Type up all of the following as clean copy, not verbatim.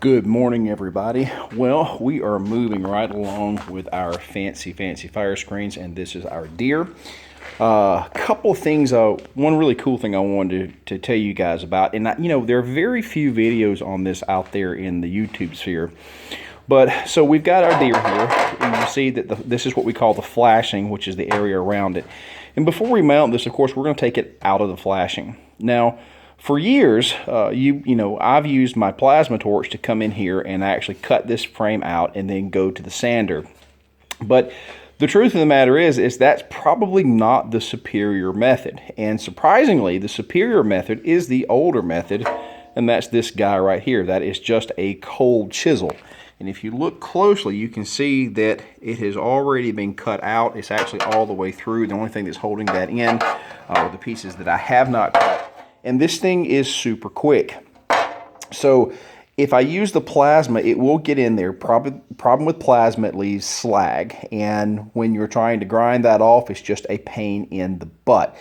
Good morning, everybody. Well, we are moving right along with our fancy fire screens, and this is our deer. Couple of things, one really cool thing I wanted to tell you guys about, and there are very few videos on this out there in the YouTube sphere. But so we've got our deer here, and you see that this is what we call the flashing, which is the area around it. And before we mount this, of course, we're going to take it out of the flashing. Now, for years, I've used my plasma torch to come in here and actually cut this frame out and then go to the sander. But the truth of the matter is that's probably not the superior method. And surprisingly, the superior method is the older method, and that's this guy right here. That is just a cold chisel. And if you look closely, you can see that it has already been cut out. It's actually all the way through. The only thing that's holding that in are the pieces that I have not cut. And this thing is super quick. So if I use the plasma, it will get in there. Problem with plasma, it leaves slag. And when you're trying to grind that off, it's just a pain in the butt.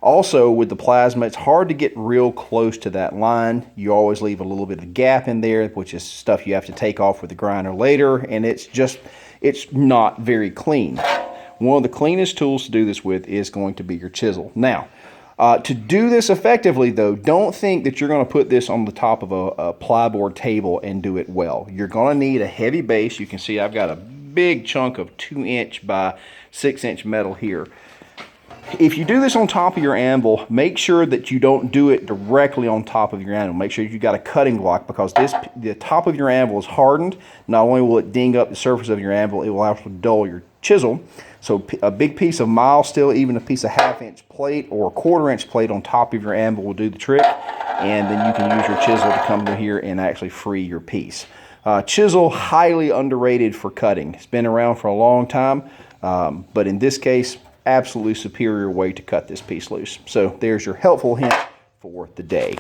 Also, with the plasma, it's hard to get real close to that line. You always leave a little bit of gap in there, which is stuff you have to take off with the grinder later. And it's not very clean. One of the cleanest tools to do this with is going to be your chisel. Now, to do this effectively, though, don't think that you're going to put this on the top of a plyboard table and do it well. You're going to need a heavy base. You can see I've got a big chunk of 2-inch by 6-inch metal here. If you do this on top of your anvil, make sure that you don't do it directly on top of your anvil. Make sure you've got a cutting block, because the top of your anvil is hardened. Not only will it ding up the surface of your anvil, it will actually dull your chisel. So a big piece of mild steel, even a piece of 1/2-inch plate or a 1/4-inch plate on top of your anvil will do the trick. And then you can use your chisel to come through here and actually free your piece. Chisel, highly underrated for cutting. It's been around for a long time, but in this case, absolutely superior way to cut this piece loose. So there's your helpful hint for the day.